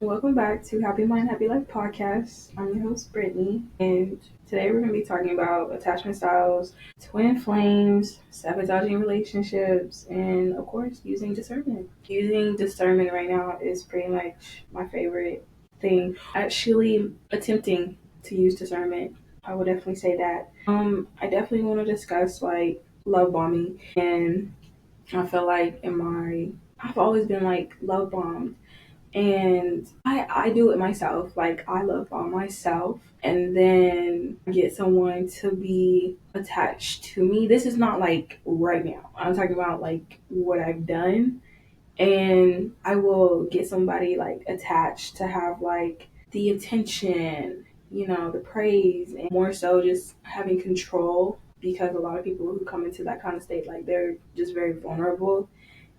Welcome back to Happy Mind, Happy Life podcast. I'm your host, Brittany, and today we're going to be talking about attachment styles, twin flames, sabotaging relationships, and of course, using discernment. Using discernment right now is pretty much my favorite thing. Actually, attempting to use discernment, I would definitely say that. I definitely want to discuss like love bombing, and I feel like I've always been like love bombed and I do it myself. Like I love bomb myself and then get someone to be attached to me. This is not like right now. I'm talking about like what I've done. And I will get somebody like attached to have like the attention, the praise, and more so just having control because a lot of people who come into that kind of state, like they're just very vulnerable,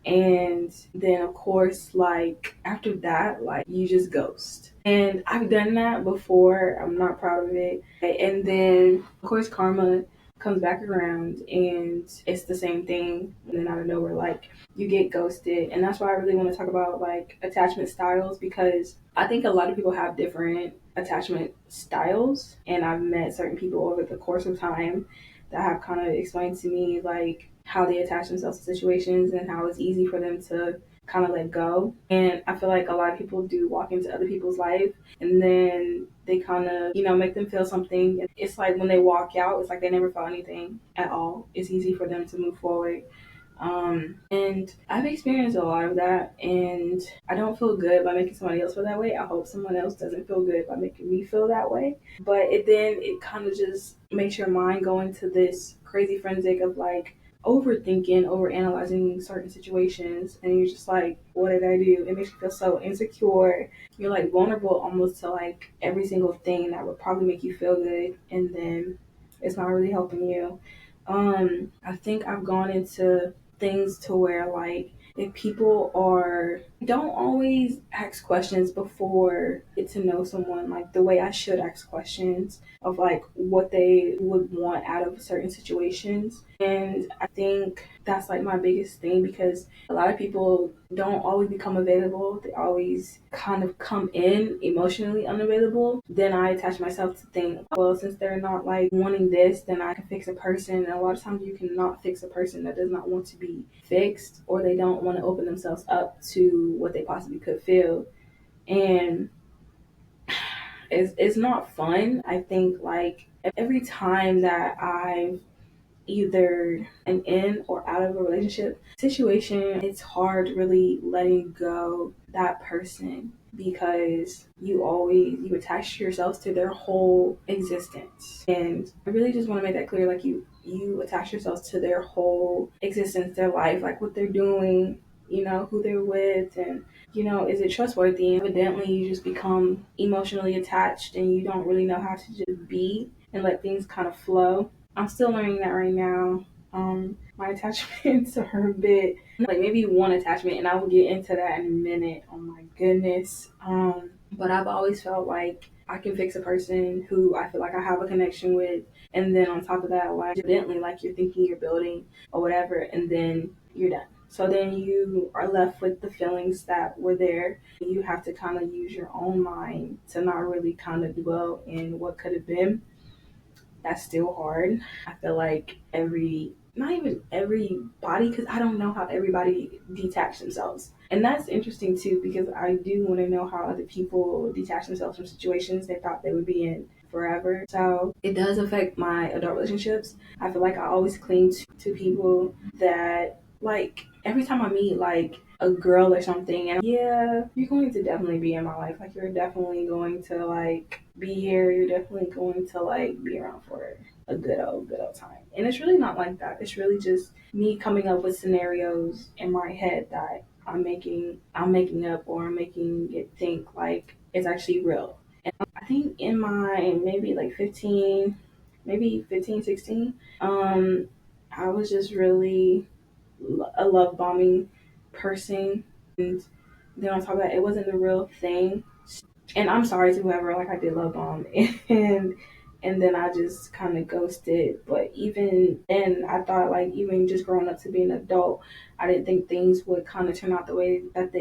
and then of course like after that like you just ghost, and I've done that before. I'm not proud of it, and then of course karma comes back around and it's the same thing, and then out of nowhere like you get ghosted. And that's why I really want to talk about like attachment styles, because I think a lot of people have different attachment styles, and I've met certain people over the course of time that have kind of explained to me like how they attach themselves to situations and how it's easy for them to kind of let go. And I feel like a lot of people do walk into other people's life and then they kind of, make them feel something. It's like when they walk out, it's like they never felt anything at all. It's easy for them to move forward. And I've experienced a lot of that, and I don't feel good by making somebody else feel that way. I hope someone else doesn't feel good by making me feel that way. But it kind of just makes your mind go into this crazy frenzy of like overthinking, overanalyzing certain situations, and you're just like, what did I do? It makes you feel so insecure. You're like vulnerable almost to like every single thing that would probably make you feel good, and then it's not really helping you. I think I've gone into things to where like if people are don't always ask questions before get to know someone like the way I should ask questions of like what they would want out of certain situations. And I think that's like my biggest thing, because a lot of people don't always become available. They always kind of come in emotionally unavailable. Then I attach myself to think, well, since they're not like wanting this, then I can fix a person. And a lot of times you cannot fix a person that does not want to be fixed, or they don't want to open themselves up to what they possibly could feel. And it's not fun. I think like every time that I've either an in or out of a relationship situation, it's hard really letting go that person, because you attach yourselves to their whole existence. And I really just want to make that clear, like you attach yourselves to their whole existence, their life, like what they're doing, who they're with, and is it trustworthy. And evidently you just become emotionally attached and you don't really know how to just be and let things kind of flow. I'm still learning that right now. My attachments are a bit like maybe one attachment, and I will get into that in a minute. Oh my goodness. But I've always felt like I can fix a person who I feel like I have a connection with, and then on top of that, like evidently, like you're thinking you're building or whatever, and then you're done. So then you are left with the feelings that were there. You have to kind of use your own mind to not really kind of dwell in what could have been. That's still hard. I feel like not even everybody, because I don't know how everybody detach themselves. And that's interesting too, because I do want to know how other people detach themselves from situations they thought they would be in forever. So it does affect my adult relationships. I feel like I always cling to people that, like, every time I meet like a girl or something, and yeah, you're going to definitely be in my life. Like, you're definitely going to like be here. You're definitely going to like be around for a good old time. And it's really not like that. It's really just me coming up with scenarios in my head that I'm making up, or I'm making it think like it's actually real. And I think in my maybe like 15, 16, I was just really a love bombing person. And then on top of that, it wasn't the real thing. And I'm sorry to whoever like I did love bomb and then I just kind of ghosted. But even then, I thought like even just growing up to be an adult, I didn't think things would kind of turn out the way that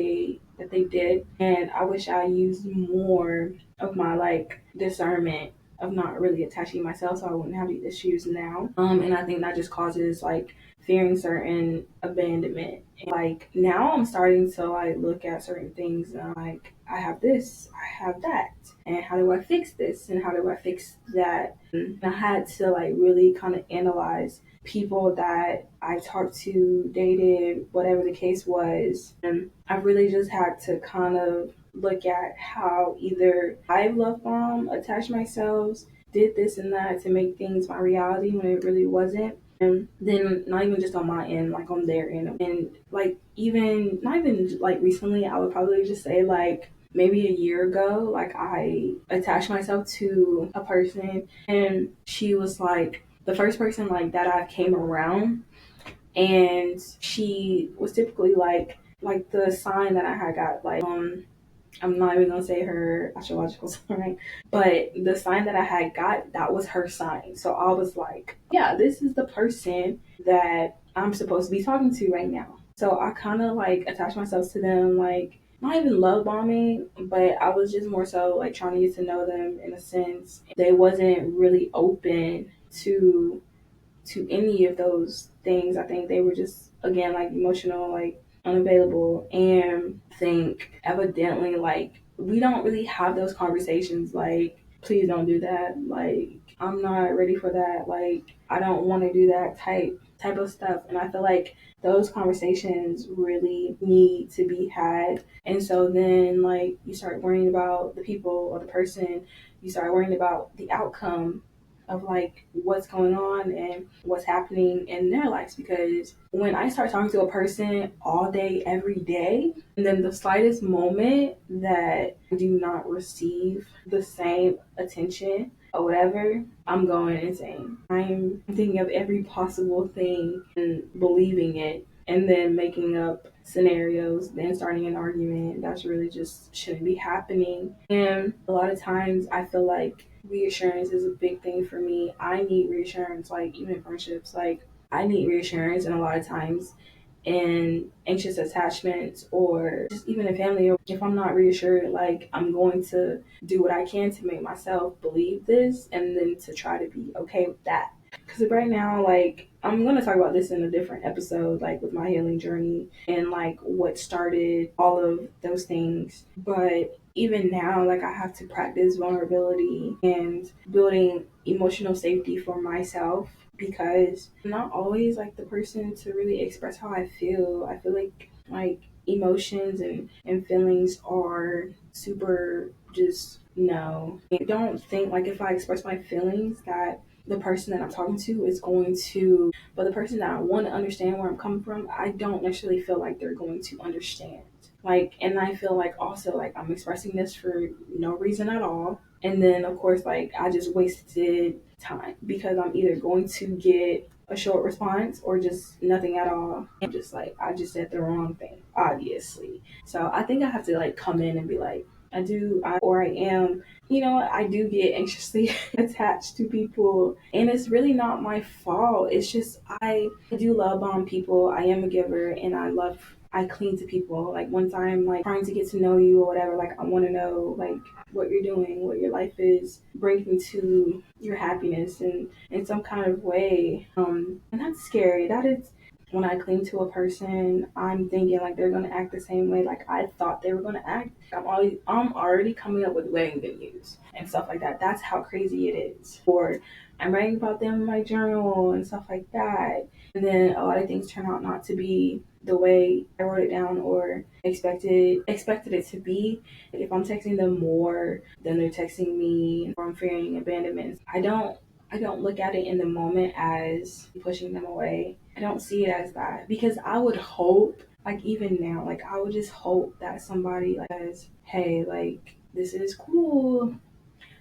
that they did. And I wish I used more of my like discernment of not really attaching myself so I wouldn't have these issues now. And I think that just causes like fearing certain abandonment. And, like now I'm starting to like look at certain things and I'm like, I have this, I have that. And how do I fix this? And how do I fix that? And I had to like really kind of analyze people that I talked to, dated, whatever the case was. And I really just had to kind of look at how either I love bomb, attached myself, did this and that to make things my reality when it really wasn't. And then not even just on my end, like on their end. And like even not even like recently, I would probably just say like maybe a year ago, like I attached myself to a person and she was like the first person like that I came around, and she was typically like the sign that I had got like I'm not even gonna say her astrological sign, but the sign that I had got, that was her sign. So I was like, yeah, this is the person that I'm supposed to be talking to right now. So I kind of like attached myself to them, like not even love bombing, but I was just more so like trying to get to know them in a sense. They wasn't really open to any of those things. I think they were just again like emotional, like unavailable, and I think evidently like we don't really have those conversations like please don't do that, like I'm not ready for that, like I don't want to do that type of stuff. And I feel like those conversations really need to be had. And so then like you start worrying about the people or the person, you start worrying about the outcome of like what's going on and what's happening in their lives. Because when I start talking to a person all day, every day, and then the slightest moment that I do not receive the same attention or whatever, I'm going insane. I'm thinking of every possible thing and believing it and then making up scenarios, then starting an argument. That's really just shouldn't be happening. And a lot of times I feel like reassurance is a big thing for me. I need reassurance, like even in friendships, like I need reassurance, and a lot of times in anxious attachments or just even in family, if I'm not reassured, like I'm going to do what I can to make myself believe this and then to try to be okay with that. Because right now, like I'm going to talk about this in a different episode, like with my healing journey and like what started all of those things. But even now, like I have to practice vulnerability and building emotional safety for myself, because I'm not always like the person to really express how I feel. I feel like emotions and feelings are super just no. I don't think like if I express my feelings that the person that I'm talking to is going to, but the person that I want to understand where I'm coming from, I don't necessarily feel like they're going to understand. Like, and I feel like also like I'm expressing this for no reason at all. And then of course, like I just wasted time because I'm either going to get a short response or just nothing at all. I'm just like, I just said the wrong thing, obviously. So I think I have to like come in and be like, I am, I do get anxiously attached to people, and it's really not my fault. It's just I do love bomb people. I am a giver, and I cling to people. Like once I'm like trying to get to know you or whatever, like I want to know like what you're doing, what your life is, bringing to your happiness and in some kind of way. And that's scary. That is when I cling to a person, I'm thinking like they're gonna act the same way like I thought they were gonna act. I'm already coming up with wedding venues and stuff like that. That's how crazy it is. Or I'm writing about them in my journal and stuff like that. And then a lot of things turn out not to be the way I wrote it down or expected it to be. If I'm texting them more than they're texting me, or I'm fearing abandonment, I don't look at it in the moment as pushing them away. I don't see it as that, because I would hope, like even now, like I would just hope that somebody like says, hey, like this is cool.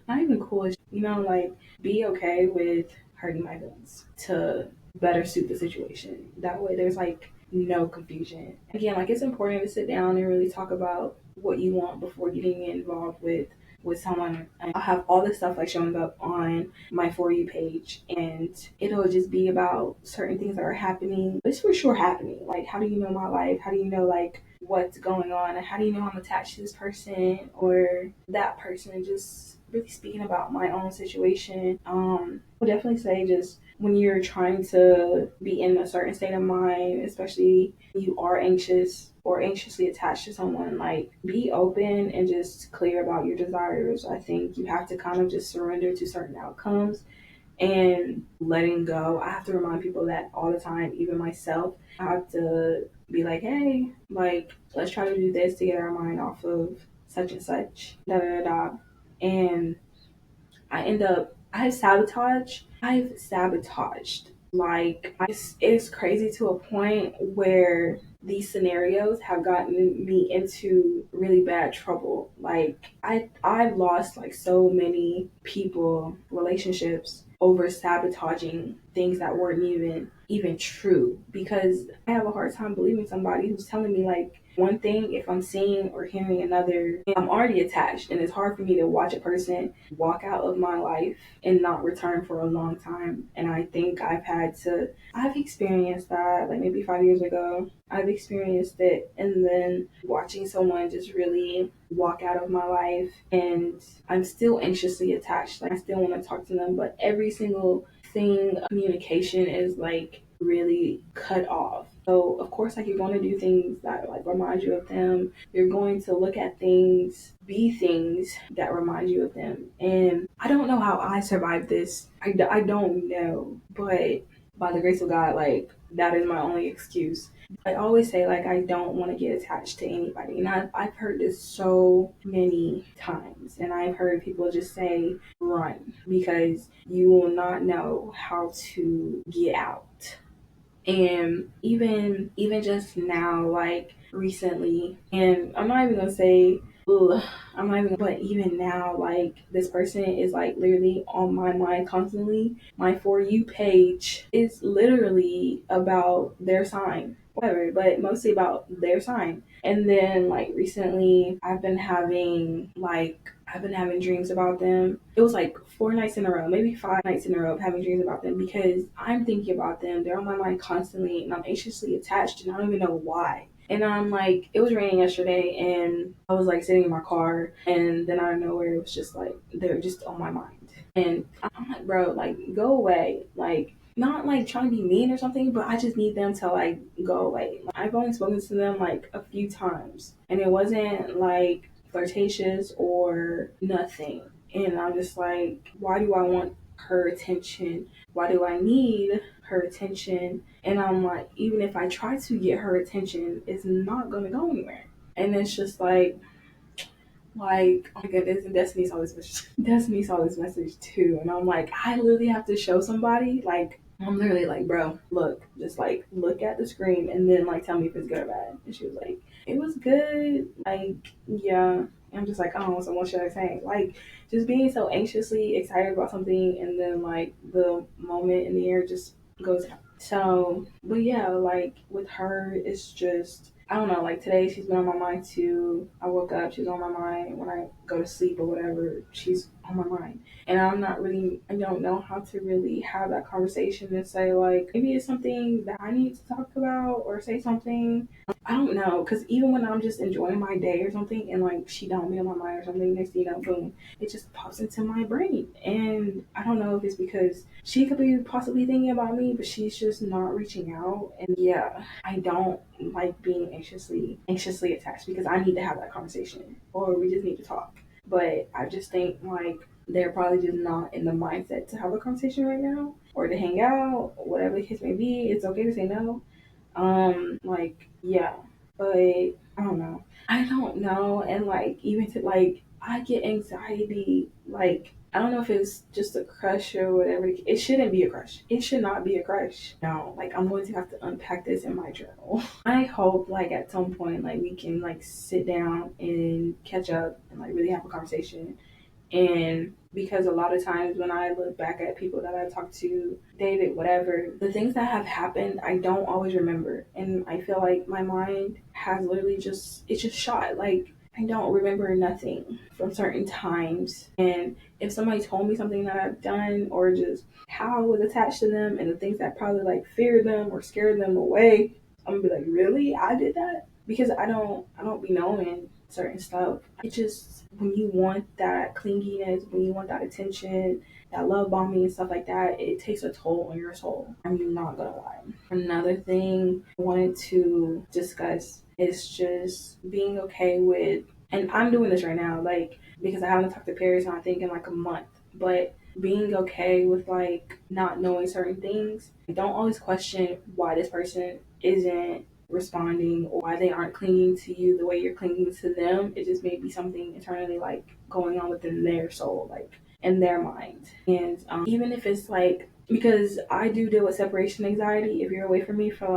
Not even cool, like be okay with hurting my feelings to better suit the situation. That way there's like no confusion. Again, like it's important to sit down and really talk about what you want before getting involved with someone. And I'll have all this stuff like showing up on my For You page, and it'll just be about certain things that are happening. It's for sure happening. Like, how do you know my life? How do you know like what's going on and how do you know I'm attached to this person or that person. Just really speaking about my own situation. I would definitely say just when you're trying to be in a certain state of mind, especially when you are anxious or anxiously attached to someone, like be open and just clear about your desires. I think you have to kind of just surrender to certain outcomes and letting go. I have to remind people that all the time, even myself. I have to be like, hey, like, let's try to do this to get our mind off of such and such, da da da. And I've sabotaged. Like, it's crazy to a point where these scenarios have gotten me into really bad trouble. Like, I've lost like so many people, relationships over sabotaging things that weren't even true because I have a hard time believing somebody who's telling me like one thing if I'm seeing or hearing another. I'm already attached and it's hard for me to watch a person walk out of my life and not return for a long time. And I think I've experienced that like maybe 5 years ago. I've experienced it, and then watching someone just really walk out of my life, and I'm still anxiously attached. Like I still want to talk to them, but every single thing, communication is like really cut off. So of course, like you're going to do things that like remind you of them. You're going to look at things, be things that remind you of them. And I don't know how I survived this. I don't know, but by the grace of God, like that is my only excuse. I always say like I don't want to get attached to anybody, and I've heard this so many times, and I've heard people just say run because you will not know how to get out. And even just now, like recently, and I'm not even gonna say ugh, I'm not even, but even now, like this person is like literally on my mind constantly. My For You page is literally about their sign, whatever, but mostly about their sign. And then like recently, I've been having dreams about them. It was like 4 nights in a row, maybe 5 nights in a row of having dreams about them because I'm thinking about them. They're on my mind constantly and I'm anxiously attached and I don't even know why. And I'm like, it was raining yesterday and I was like sitting in my car and then out of nowhere it was just like, they're just on my mind. And I'm like, bro, like go away. Like, not like trying to be mean or something, but I just need them to like go away. Like, I've only spoken to them like a few times and it wasn't like flirtatious or nothing. And I'm just like, why do I want her attention? Why do I need her attention? And I'm like, even if I try to get her attention, it's not gonna go anywhere. And it's just like, oh my goodness, and Destiny saw this message. Destiny saw this message too. And I'm like, I literally have to show somebody, like, I'm literally like, bro, look, just like look at the screen and then like tell me if it's good or bad. And she was like, it was good. Like, yeah. I'm just like, oh, so what should I say? Like, just being so anxiously excited about something and then like the moment in the air just goes out. So, but yeah, like with her, it's just, I don't know, like today she's been on my mind too. I woke up, she's on my mind. When I go to sleep or whatever, she's on my mind. And I don't know how to really have that conversation and say, like, maybe it's something that I need to talk about or say something. I don't know, because even when I'm just enjoying my day or something and like she don't be on my mind or something, next thing you know, boom, it just pops into my brain. And I don't know if it's because she could be possibly thinking about me, but she's just not reaching out. And yeah, I don't like being anxiously attached because I need to have that conversation or we just need to talk. But I just think like they're probably just not in the mindset to have a conversation right now or to hang out, whatever the case may be. It's okay to say no. Like, yeah, but I don't know. And like, even to like, I get anxiety. Like, I don't know if it's just a crush or whatever. It shouldn't be a crush. It should not be a crush. No, like, I'm going to have to unpack this in my journal. I hope, like, at some point, like, we can, like, sit down and catch up and, like, really have a conversation and because a lot of times when I look back at people that I talked to, dated, whatever, the things that have happened, I don't always remember. And I feel like my mind has literally it's just shot. Like, I don't remember nothing from certain times. And if somebody told me something that I've done or just how I was attached to them and the things that probably like feared them or scared them away, I'm gonna be like, really? I did that? because I don't be knowing certain stuff. It just, when you want that clinginess, when you want that attention, that love bombing and stuff like that, it takes a toll on your soul. I'm not gonna lie. Another thing I wanted to discuss is just being okay with, and I'm doing this right now, like, because I haven't talked to Paris, I think, in like a month, but being okay with like not knowing certain things. Don't always question why this person isn't responding or why they aren't clinging to you the way you're clinging to them. It just may be something internally like going on within their soul, like in their mind. And even if it's like, because I do deal with separation anxiety if you're away from me for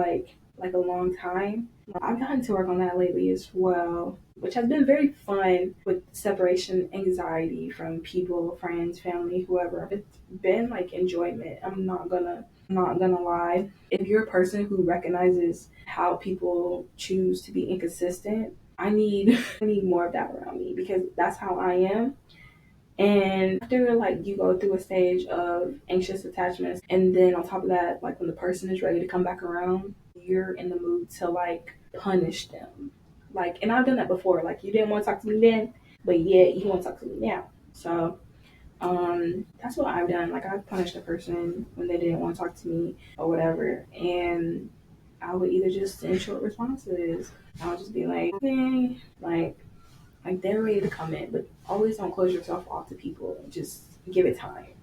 like a long time. I've gotten to work on that lately as well, which has been very fun with separation anxiety from people, friends, family, whoever. It's been like enjoyment. I'm not gonna lie. If you're a person who recognizes how people choose to be inconsistent, I need I need more of that around me, because that's how I am. And after like you go through a stage of anxious attachments, and then on top of that, like when the person is ready to come back around, you're in the mood to like punish them. Like, and I've done that before. Like, you didn't want to talk to me then, but yet you want to talk to me now. So that's what I've done. Like, I've punished a person when they didn't want to talk to me or whatever, and I would either just send short responses. I would just be like, okay, like they're ready to come in, but always don't close yourself off to people. Just give it time.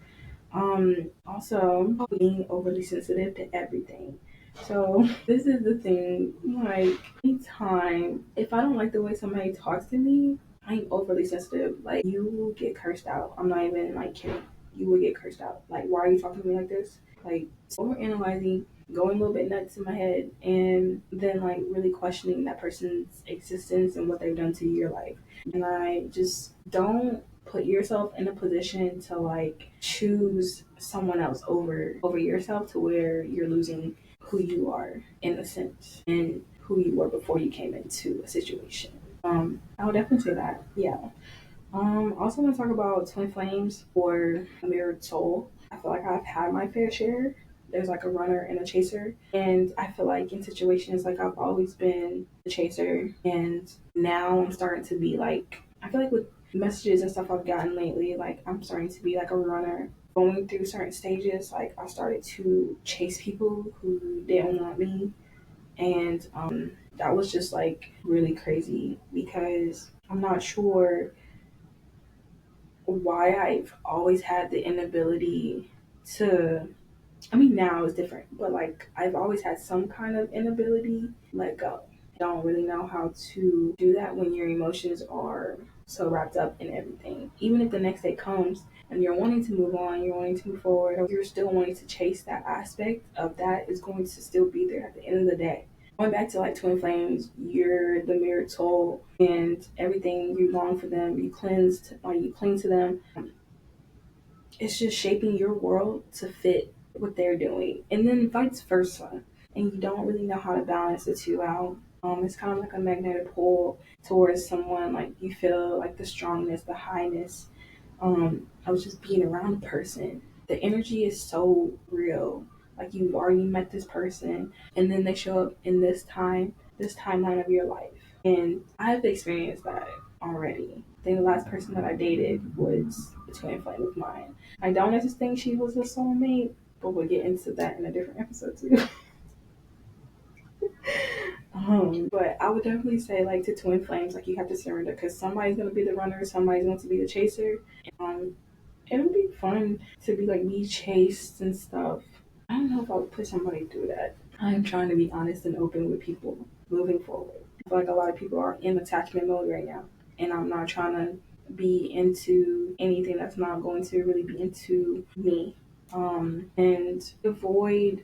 Also being overly sensitive to everything. So this is the thing, like anytime if I don't like the way somebody talks to me, I'm overly sensitive. Like, you will get cursed out. I'm not even like kidding. You will get cursed out. Like, why are you talking to me like this? Like, overanalyzing, going a little bit nuts in my head, and then like really questioning that person's existence and what they've done to your life. And I just don't put yourself in a position to like choose someone else over yourself, to where you're losing who you are in a sense, and who you were before you came into a situation. I would definitely say that. Yeah. Also want to talk about twin flames or a mirrored soul. I feel like I've had my fair share. There's like a runner and a chaser, and I feel like in situations like I've always been the chaser, and now I'm starting to be like, I feel like with messages and stuff I've gotten lately, like I'm starting to be like a runner. Going through certain stages, like I started to chase people who didn't want me, and that was just like really crazy, because I'm not sure why I've always had the inability to, I mean, now it's different, but like I've always had some kind of inability to let go. I don't really know how to do that when your emotions are so wrapped up in everything. Even if the next day comes and you're wanting to move on, you're wanting to move forward, or you're still wanting to chase, that aspect of that is going to still be there at the end of the day. Going back to like twin flames, you're the mirrored soul, and everything you long for them, you cleanse, or you cling to them. It's just shaping your world to fit what they're doing, and then vice versa. And you don't really know how to balance the two out. It's kind of like a magnetic pull towards someone. Like, you feel like the strongness, the highness. I was just being around a person. The energy is so real. Like, you've already met this person, and then they show up in this timeline of your life. And I've experienced that already. I think the last person that I dated was a twin flame of mine. I don't just think she was a soulmate, but we'll get into that in a different episode too. But I would definitely say, like, to twin flames, like, you have to surrender, because somebody's gonna be the runner, somebody's going to be the chaser. Um, it'll be fun to be chased and stuff. I don't know if I would put somebody through that. I'm trying to be honest and open with people moving forward. I feel like a lot of people are in attachment mode right now, and I'm not trying to be into anything that's not going to really be into me. And avoid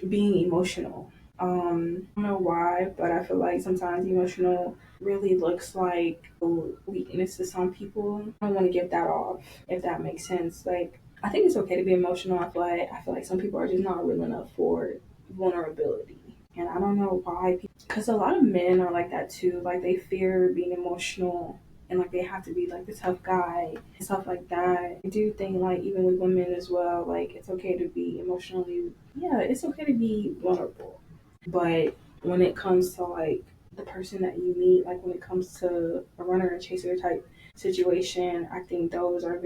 being emotional. I don't know why, but I feel like sometimes emotional really looks like a weakness to some people. I don't want to give that off, if that makes sense. Like, I think it's okay to be emotional. I feel like some people are just not real enough for vulnerability. And I don't know why, because a lot of men are like that too. Like, they fear being emotional, and like they have to be like the tough guy and stuff like that. I do think, like, even with women as well, like, it's okay to be emotionally, yeah, it's okay to be vulnerable. But when it comes to like the person that you meet, like when it comes to a runner and chaser type situation. I think those are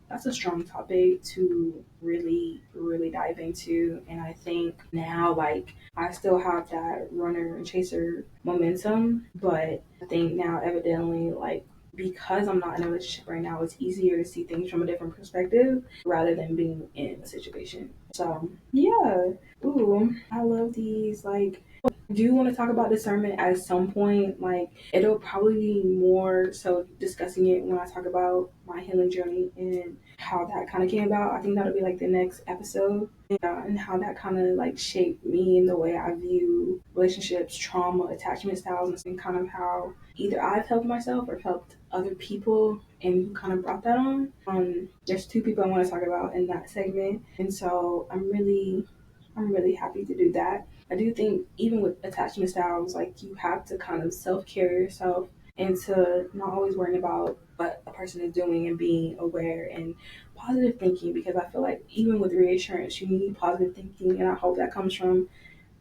that's a strong topic to really, really dive into. And I think now, like, I still have that runner and chaser momentum, but I think now, evidently, like, because I'm not in a relationship right now, it's easier to see things from a different perspective rather than being in a situation. So, yeah. Ooh, I love these. Like, do you want to talk about discernment at some point? Like, it'll probably be more so discussing it when I talk about my healing journey and how that kind of came about. I think that'll be like the next episode. Yeah, and how that kind of like shaped me in the way I view relationships, trauma, attachment styles, and kind of how either I've helped myself or helped other people and who kind of brought that on. There's two people I want to talk about in that segment, and so I'm really happy to do that. I do think even with attachment styles, like you have to kind of self care yourself and to not always worrying about what a person is doing and being aware and positive thinking, because I feel like even with reassurance, you need positive thinking, and I hope that comes from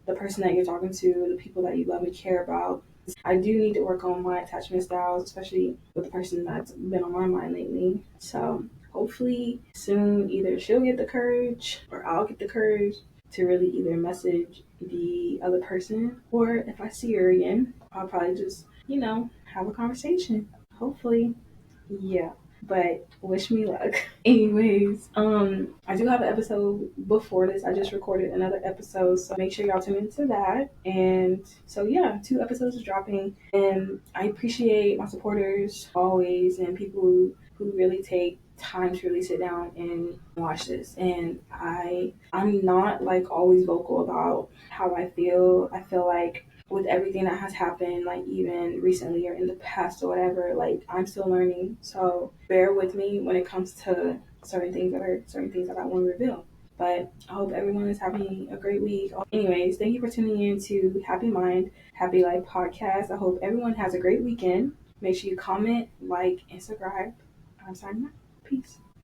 the person that you're talking to, the people that you love and care about. I do need to work on my attachment styles, especially with the person that's been on my mind lately. So hopefully soon either she'll get the courage or I'll get the courage to really either message the other person, or if I see her again, I'll probably just, have a conversation. Hopefully. Yeah, but wish me luck. Anyways, I do have an episode before this. I just recorded another episode, so make sure y'all tune into that. And so yeah, 2 episodes are dropping, and I appreciate my supporters always and people who really take time to really sit down and watch this. And I'm not like always vocal about how I feel. I feel like with everything that has happened, like even recently or in the past or whatever, like I'm still learning. So bear with me when it comes to certain things that I want to reveal. But I hope everyone is having a great week. Anyways, thank you for tuning in to Happy Mind, Happy Life podcast. I hope everyone has a great weekend. Make sure you comment, like, and subscribe. I'm signing off. Peace.